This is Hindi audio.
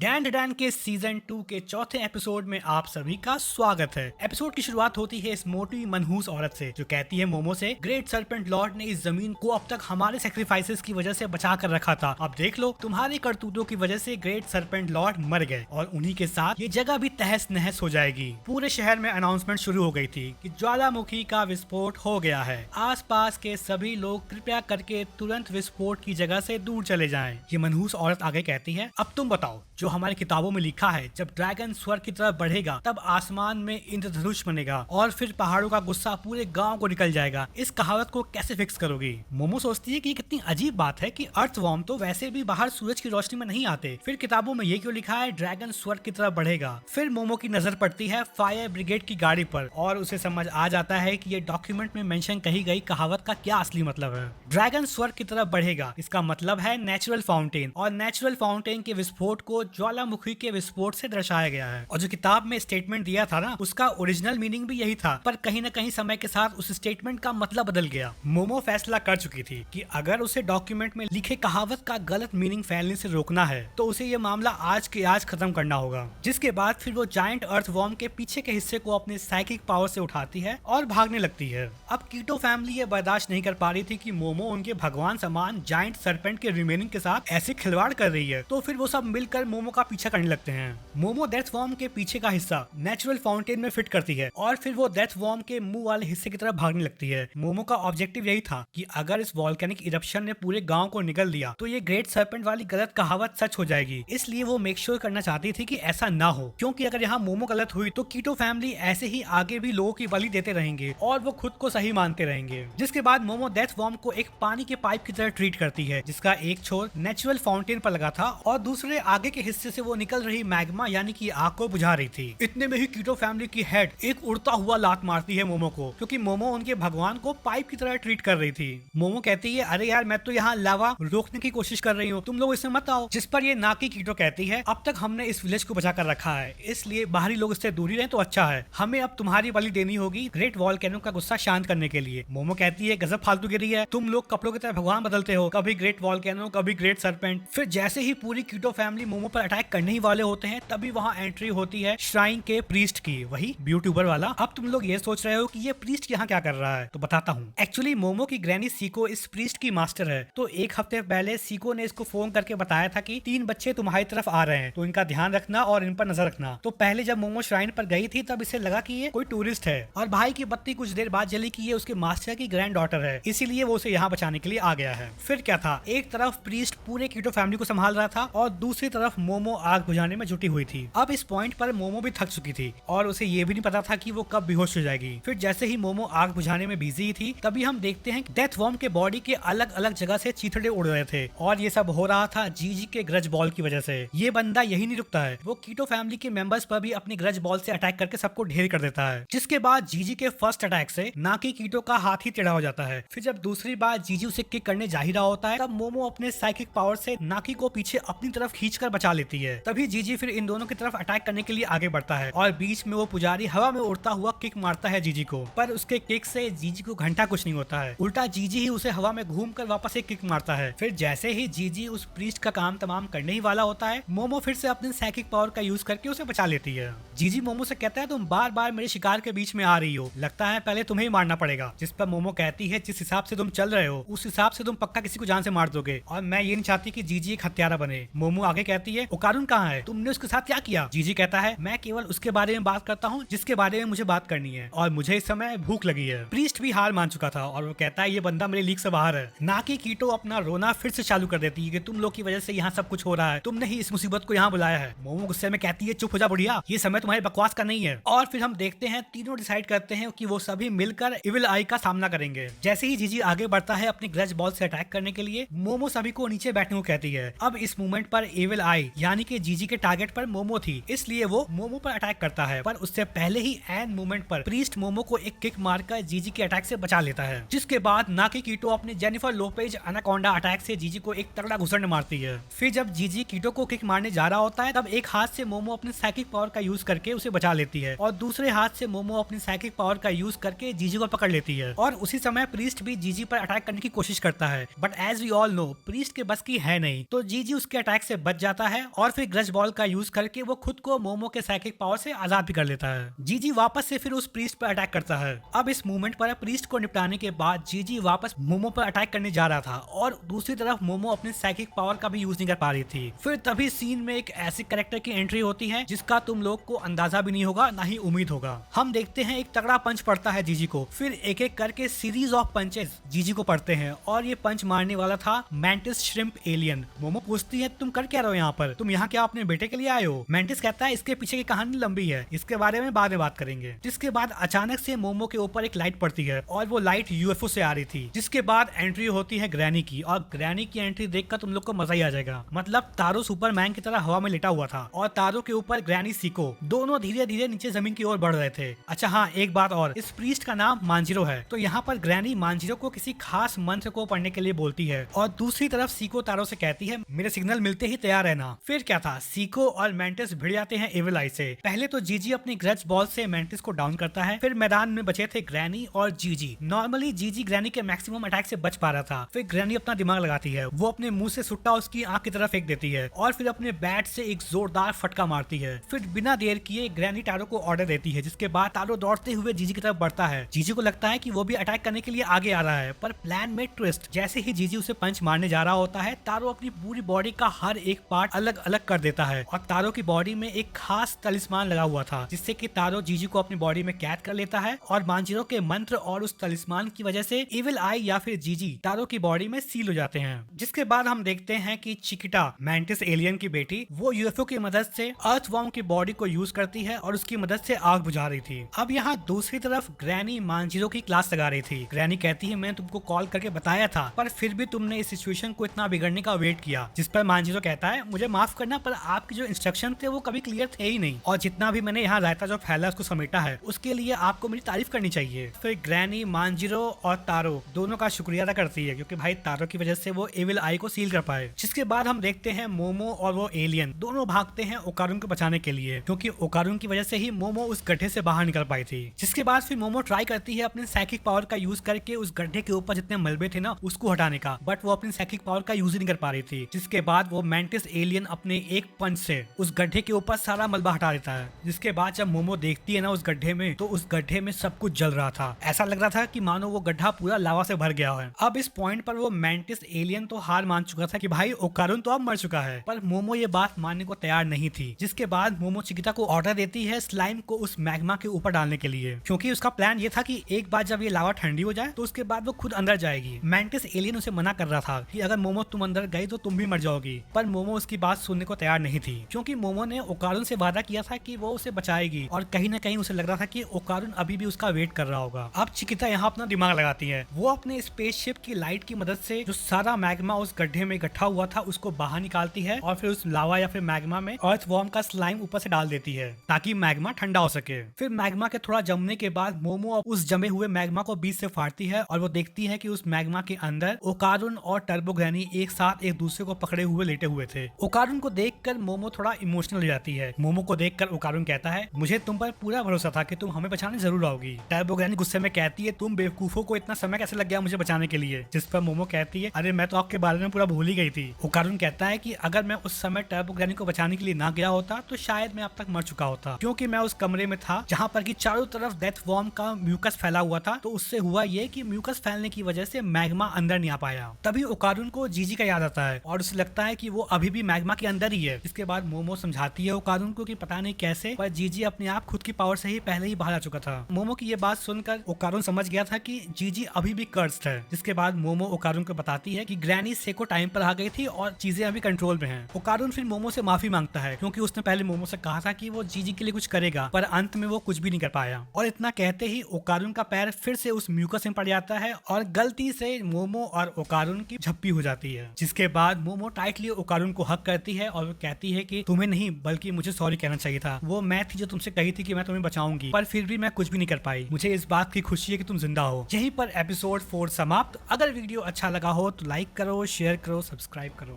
डैन डैन के सीजन 2 के चौथे एपिसोड में आप सभी का स्वागत है। एपिसोड की शुरुआत होती है इस मोटी मनहूस औरत से जो कहती है मोमो से, ग्रेट सर्पेंट लॉर्ड ने इस जमीन को अब तक हमारे सेक्रीफाइसेस की वजह से बचा कर रखा था। अब देख लो, तुम्हारे करतूतों की वजह से ग्रेट सर्पेंट लॉर्ड मर गए और उन्हीं के साथ ये जगह भी तहस नहस हो जाएगी। पूरे शहर में अनाउंसमेंट शुरू हो गई थी कि ज्वालामुखी का विस्फोट हो गया है। आसपास के सभी लोग कृपया करके तुरंत विस्फोट की जगह से दूर चले जाएं। ये मनहूस औरत आगे कहती है, अब तुम बताओ, जो हमारी किताबों में लिखा है, जब ड्रैगन स्वर्ग की तरफ बढ़ेगा तब आसमान में इंद्रधनुष बनेगा और फिर पहाड़ों का गुस्सा पूरे गांव को निकल जाएगा। इस कहावत को कैसे फिक्स करोगी? मोमो सोचती है कि कितनी अजीब बात है कि अर्थवॉर्म तो वैसे भी बाहर सूरज की रोशनी में नहीं आते, फिर किताबों में ये क्यों लिखा है ड्रैगन स्वर्ग की तरफ बढ़ेगा। फिर मोमो की नजर पड़ती है फायर ब्रिगेड की गाड़ी पर और उसे समझ आ जाता है कि ये डॉक्यूमेंट में मेंशन कही गई कहावत का क्या असली मतलब है। ड्रैगन स्वर्ग की तरफ बढ़ेगा, इसका मतलब है नेचुरल फाउंटेन, और नेचुरल फाउंटेन के विस्फोट को ज्वालामुखी के विस्फोट से दर्शाया गया है। और जो किताब में स्टेटमेंट दिया था ना, उसका ओरिजिनल मीनिंग भी यही था, पर कहीं न कहीं समय के साथ उस स्टेटमेंट का मतलब बदल गया। मोमो फैसला कर चुकी थी कि अगर उसे डॉक्यूमेंट में लिखे कहावत का गलत मीनिंग फैलने से रोकना है तो उसे ये मामला आज के आज खत्म करना होगा। जिसके बाद फिर वो जायंट अर्थवॉर्म के पीछे के हिस्से को अपने साइकिक पावर से उठाती है और भागने लगती है। अब कीटो फैमिली ये बर्दाश्त नहीं कर पा रही थी कि मोमो उनके भगवान समान जायंट सर्पेंट के रिमेनिंग के साथ ऐसे खिलवाड़ कर रही है, तो फिर वो सब मिलकर मोमो का पीछा करने लगते हैं। मोमो डेथ वॉर्म के पीछे का हिस्सा नेचुरल फाउंटेन में फिट करती है और फिर वो डेथ वॉर्म के मुंह वाले हिस्से की तरफ भागने लगती है। मोमो का ऑब्जेक्टिव यही था कि अगर इस वॉल्केनिक इरप्शन ने पूरे गांव को निगल दिया तो ये ग्रेट सर्पेंट वाली गलत कहावत सच हो जाएगी। इसलिए वो मेक श्योर करना चाहती थी कि ऐसा ना हो, क्योंकि अगर यहाँ मोमो गलत हुई तो कीटो फैमिली ऐसे ही आगे भी लोगों की बलि देते रहेंगे और वो खुद को सही मानते रहेंगे। जिसके बाद मोमो डेथ वॉर्म को एक पानी के पाइप की तरह ट्रीट करती है, जिसका एक छोर नेचुरल फाउंटेन पर लगा था और दूसरे आगे के हिस्से से वो निकल रही मैग्मा यानी कि आग को बुझा रही थी। इतने में ही कीटो फैमिली की हेड एक उड़ता हुआ लात मारती है मोमो को, क्योंकि मोमो उनके भगवान को पाइप की तरह ट्रीट कर रही थी। मोमो कहती है, अरे यार, मैं तो यहाँ लावा रोकने की कोशिश कर रही हूँ, तुम लोग इसमें मत आओ। जिस पर ये नाकी कीटो कहती है, अब तक हमने इस विलेज को बचा कर रखा है, इसलिए बाहरी लोग इससे दूरी रहे तो अच्छा है। हमें अब तुम्हारी बलि देनी होगी ग्रेट वॉल्केनो का गुस्सा शांत करने के लिए। मोमो कहती है, गजब फालतूगिरी है, तुम लोग कपड़ों की तरह भगवान बदलते हो, कभी ग्रेट वॉल्केनो कभी ग्रेट सर्पेंट। फिर जैसे ही पूरी कीटो फैमिली मोमो पर अटैक करने ही वाले होते हैं तभी वहाँ एंट्री होती है श्राइन के प्रीस्ट की, वही ब्यूट्यूबर वाला। अब तुम लोग ये सोच रहे हो कि ये प्रीस्ट यहाँ क्या कर रहा है, तो बताता हूँ। एक्चुअली मोमो की ग्रैनी सीको इस प्रीस्ट की मास्टर है, तो एक हफ्ते पहले सीको ने इसको फोन करके बताया था कि 3 बच्चे तुम्हारी तरफ आ रहे हैं, तो इनका ध्यान रखना और इन पर नजर रखना। तो पहले जब मोमो श्राइन पर गई थी तब इसे लगा कि ये कोई टूरिस्ट है, और भाई की बत्ती कुछ देर बाद जली कि ये उसके मास्टर की ग्रैंड डॉटर है, इसीलिए वो उसे यहाँ बचाने के लिए आ गया है। फिर क्या था, एक तरफ प्रीस्ट पूरे कीटो फैमिली को संभाल रहा था और दूसरी तरफ मोमो आग बुझाने में जुटी हुई थी। अब इस पॉइंट पर मोमो भी थक चुकी थी और उसे ये भी नहीं पता था कि वो कब बेहोश हो जाएगी। फिर जैसे ही मोमो आग बुझाने में बिजी थी तभी हम देखते हैं डेथ वॉर्म के बॉडी के अलग अलग जगह से चीथड़े उड़ रहे थे, और ये सब हो रहा था जीजी के ग्रज बॉल की वजह से। ये बंदा यही नहीं रुकता है, वो कीटो फैमिली के मेंबर्स पर भी अपनी ग्रज बॉल से अटैक करके सबको ढेर कर देता है। जिसके बाद जीजी के फर्स्ट अटैक से नाकी कीटो का हाथ ही टेढ़ा हो जाता है। फिर जब दूसरी बार जीजी उसे किक करने जा ही रहा होता है तब मोमो अपने साइकिक पावर से नाकी को पीछे अपनी तरफ खींचकर बचा लेती है। तभी जीजी फिर इन दोनों की तरफ अटैक करने के लिए आगे बढ़ता है और बीच में वो पुजारी हवा में उड़ता हुआ किक मारता है जीजी को, पर उसके किक से जीजी को घंटा कुछ नहीं होता है, उल्टा जीजी ही उसे हवा में घूमकर वापस एक किक मारता है। फिर जैसे ही जीजी उस प्रीस्ट का काम तमाम करने ही वाला होता है, मोमो फिर से अपने साइकिक पावर का यूज करके उसे बचा लेती है। जीजी मोमो से कहता है, तुम बार बार मेरे शिकार के बीच में आ रही हो, लगता है पहले तुम्हें ही मारना पड़ेगा। जिस पर मोमो कहती है, जिस हिसाब से तुम चल रहे हो उस हिसाब से तुम पक्का किसी को जान से मार दोगे, और मैं ये नहीं चाहती कि जीजी एक हत्यारा बने। मोमो आगे कहती है, ओकारुन कहाँ है, तुमने उसके साथ क्या किया? जीजी कहता है, मैं केवल उसके बारे में बात करता हूँ जिसके बारे में मुझे बात करनी है, और मुझे इस समय भूख लगी है। प्रीस्ट भी हार मान चुका था और वो कहता है, ये बंदा मेरे लीग से बाहर है। नाकी कीटो अपना रोना फिर से चालू कर देती है कि तुम लोग की वजह से यहाँ सब कुछ हो रहा है, तुमने ही इस मुसीबत को यहाँ बुलाया है। मोमो गुस्से में कहती है, चुप हो जा बुढ़िया, ये समय तुम्हारे बकवास का नहीं है। और फिर हम देखते हैं तीनों डिसाइड करते हैं कि वो सभी मिलकर इविल आई का सामना करेंगे। जैसे ही जीजी आगे बढ़ता है अपनी ग्रज बॉल से अटैक करने के लिए, मोमो सभी को नीचे बैठने को कहती है। अब इस मूवमेंट पर इविल आई यानी कि जीजी के टारगेट पर मोमो थी, इसलिए वो मोमो पर अटैक करता है, पर उससे पहले ही एन मूवमेंट पर प्रीस्ट मोमो को एक किक मारकर जीजी के अटैक से बचा लेता है। जिसके बाद नाकी कीटो अपने जेनिफर लोपेज अनाकोंडा अटैक से जीजी को एक तगड़ा घुसड़ मारती है। फिर जब जीजी कीटो को किक मारने जा रहा होता है तब एक हाथ से मोमो अपने साइकिक पावर का यूज करके उसे बचा लेती है और दूसरे हाथ से मोमो अपनी साइकिक पावर का यूज करके जीजी को पकड़ लेती है। और उसी समय प्रीस्ट भी जीजी पर अटैक करने की कोशिश करता है, but as we all know priest के बस की है नहीं, तो जीजी उसके अटैक से बच जाता है और फिर ग्रज बॉल का यूज करके वो खुद को मोमो के साइकिक पावर से आजाद भी कर लेता है। जीजी वापस से फिर उस प्रीस्ट पर अटैक करता है। अब इस मूवमेंट पर प्रीस्ट को निपटाने के बाद जीजी वापस मोमो पर अटैक करने जा रहा था और दूसरी तरफ मोमो अपने साइकिक पावर का भी यूज नहीं कर पा रही थी। फिर तभी सीन में एक ऐसे कैरेक्टर की एंट्री होती है जिसका तुम लोग को अंदाजा भी नहीं होगा, ना ही उम्मीद होगा। हम देखते हैं एक तगड़ा पंच पड़ता है जीजी को, फिर एक एक करके सीरीज ऑफ पंचेस जीजी को पड़ते हैं और ये पंच मारने वाला था मैंटिस श्रिम्प एलियन। मोमो पूछती है तुम कर क्या रहे हो यहाँ पर, तुम यहाँ क्या अपने बेटे के लिए आए हो? मैंटिस कहता है इसके पीछे की कहानी लंबी है, इसके बारे में बाद में बात करेंगे। जिसके बाद अचानक से मोमो के ऊपर एक लाइट पड़ती है और वो लाइट यूएफओ से आ रही थी। जिसके बाद एंट्री होती है ग्रैनी की और ग्रैनी की एंट्री देखकर तुम लोग को मजा ही आ जाएगा। मतलब तारो सुपरमैन की तरह हवा में लेटा हुआ था और तारो के ऊपर ग्रैनी सीको दोनों धीरे धीरे नीचे जमीन की ओर बढ़ रहे थे। अच्छा हाँ, एक बात और, इस प्रीस्ट का नाम मांजिरो है। तो यहाँ पर ग्रैनी मांजिरो को किसी खास मंत्र को पढ़ने के लिए बोलती है और दूसरी तरफ सीको तारो से कहती है मेरे सिग्नल मिलते ही तैयार रहना। फिर क्या था, सीको और मैंटिस भिड़ जाते हैं एविल आई से। पहले तो जीजी अपनी ग्रज बॉल से मैंटिस को डाउन करता है। फिर मैदान में बचे थे ग्रैनी और जीजी। नॉर्मली जीजी ग्रैनी के मैक्सिमम अटैक से बच पा रहा था। फिर ग्रैनी अपना दिमाग लगाती है, वो अपने मुंह से सुट्टा उसकी आंख की तरफ फेंक देती है और फिर अपने बैट से एक जोरदार फटका मारती है। फिर बिना देर किए ग्रैनी तारो को ऑर्डर देती है, जिसके बाद तारो दौड़ते हुए जीजी की तरफ बढ़ता है। जीजी को लगता है कि वो भी अटैक करने के लिए आगे आ रहा है, पर प्लान में ट्विस्ट। जैसे ही जीजी उसे पंच मारने जा रहा होता है, तारो अपनी पूरी बॉडी का हर एक पार्ट अलग अलग कर देता है और तारो की बॉडी में एक खास तलिस्मान लगा हुआ था, जिससे कि तारो जीजी को अपनी बॉडी में कैद कर लेता है और मांजिरो के मंत्र और उस तलिस्मान की वजह से इविल आई या फिर जीजी तारो की बॉडी में सील हो जाते हैं। जिसके बाद हम देखते हैं कि चिकिटा मैंटिस एलियन की बेटी वो यूएफओ की मदद से अर्थवॉर्म की बॉडी को यूज करती है और उसकी मदद से आग बुझा रही थी। अब यहाँ दूसरी तरफ ग्रैनी मांजिरो की क्लास लगा रही थी। ग्रैनी कहती है मैंने तुमको कॉल करके बताया था, पर फिर भी तुमने इस सिचुएशन को इतना बिगड़ने का वेट किया। जिस पर मांजिरो कहता है मुझे माफ करना, पर आपके जो इंस्ट्रक्शन थे वो कभी क्लियर थे ही नहीं और जितना भी मैंने यहाँ रायता जो फैला उसको समेटा है उसके लिए आपको मेरी तारीफ करनी चाहिए। फिर ग्रैनी मांजिरो और तारो दोनों का शुक्रिया अदा करती है क्योंकि भाई तारो की वजह से वो एविल आई को सील कर पाए। जिसके बाद हम देखते हैं मोमो और वो एलियन दोनों भागते हैं ओकारुन को बचाने के लिए, क्योंकि ओकारुन की वजह से ही मोमो उस गड्ढे से बाहर निकल पाई थी। जिसके बाद फिर मोमो ट्राई करती है अपने साइकिक पावर का यूज करके उस गड्ढे के ऊपर जितने मलबे थे ना उसको हटाने का, बट वो अपनी साइकिक पावर का यूज नहीं कर पा रही थी। जिसके बाद वो मैंटिस एलियन अपने एक पंच से उस गड्ढे के ऊपर सारा मलबा हटा देता है। जिसके बाद जब मोमो देखती है ना उस गड्ढे में, तो उस गड्ढे में सब कुछ जल रहा था। ऐसा लग रहा था कि मानो वो गड्ढा पूरा लावा से भर गया है। अब इस पॉइंट पर वो मैंटिस एलियन तो हार मान चुका था कि भाई ओकारुन तो अब मर चुका है, पर मोमो ये बात मानने को तैयार नहीं थी। जिसके बाद मोमो चिकिता को ऑर्डर देती है स्लाइम को उस मैग्मा के ऊपर डालने के लिए, क्योंकि उसका प्लान ये था कि एक बार जब ये लावा ठंडी हो जाए तो उसके बाद वो खुद अंदर जाएगी। मैंटिस एलियन उसे मना कर रहा था कि अगर मोमो तुम अंदर गई तो तुम भी मर जाओगी, पर मोमो उसकी बात सुनने को तैयार नहीं थी, क्योंकि मोमो ने ओकारुन से वादा किया था कि वो उसे बचाएगी और कहीं ना कहीं उसे लग रहा था कि ओकारुन अभी भी उसका वेट कर रहा होगा। अब चिकिता यहाँ अपना दिमाग लगाती है, वो अपने स्पेसशिप की लाइट की मदद से जो सारा मैग्मा उस गड्ढे में इकट्ठा हुआ था उसको बाहर निकालती है और फिर उस लावा या फिर मैग्मा में अर्थवॉर्म का स्लाइम ऊपर से डाल देती है ताकि मैग्मा ठंडा हो सके। फिर मैग्मा के थोड़ा जमने के बाद मोमो उस जमे हुए मैग्मा को बीच से फाड़ती है और वो देखती है कि उस मैग्मा के अंदर ओकारुन और टर्बो ग्रैनी एक साथ एक दूसरे को पकड़े हुए लेटे हुए थे। ओकारुन को देखकर मोमो थोड़ा इमोशनल हो जाती है। मोमो को देखकर ओकारुन कहता है मुझे तुम पर पूरा भरोसा था कि तुम हमें बचाने जरूर आओगी। टर्बो ग्रैनी गुस्से में कहती है तुम बेवकूफों को इतना समय कैसे लग गया मुझे बचाने के लिए। जिस पर मोमो कहती है अरे मैं तो आपके बारे में पूरा भूल ही गई थी। ओकारुन कहता है कि अगर मैं उस समय टर्बो ग्रैनी को बचाने के लिए ना गया होता तो शायद मैं अब तक मर चुका होता, क्योंकि मैं उस कमरे में था जहाँ पर कि चारों तरफ डेथ वॉर्म का म्यूकस फैला हुआ था। तो उससे हुआ ये कि म्यूकस फैलने की वजह से मैग्मा अंदर नहीं आ पाया। तभी ओकारुन को जीजी का याद आता है और उसे लगता है कि वो अभी भी मैग्मा के अंदर ही है। इसके बाद मोमो समझाती है ओकारुन को कि पता नहीं कैसे पर जीजी अपने आप खुद की पावर से ही पहले ही बाहर आ चुका था। मोमो की ये बात सुनकर ओकारुन समझ गया था कि जीजी अभी भी कर्स्ड है। जिसके बाद मोमो ओकारुन को बताती है कि ग्रैनी सेको टाइम पर आ गई थी और चीजें अभी कंट्रोल में हैं। ओकारुन फिर मोमो से माफी मांगता है क्योंकि उसने पहले मोमो से कहा था कि वो जीजी के लिए कुछ करेगा, पर अंत में वो कुछ भी नहीं कर पाया। और इतना कहते ही ओकारुन का पैर फिर से उस म्यूकस में पड़ जाता है और गलती से मोमो और ओकारुन की झप्पी हो जाती है। जिसके बाद मोमो टाइटली ओकारुन को हक करती है और कहती है कि तुम्हें नहीं बल्कि मुझे सॉरी कहना चाहिए था। वो मैं थी जो तुमसे कही थी कि मैं तुम्हें बचाऊंगी, पर फिर भी मैं कुछ भी नहीं कर पाई। मुझे इस बात की खुशी है कि तुम जिंदा हो। यहीं पर एपिसोड 4 समाप्त। अगर वीडियो अच्छा लगा हो तो लाइक करो, शेयर करो, सब्सक्राइब करो।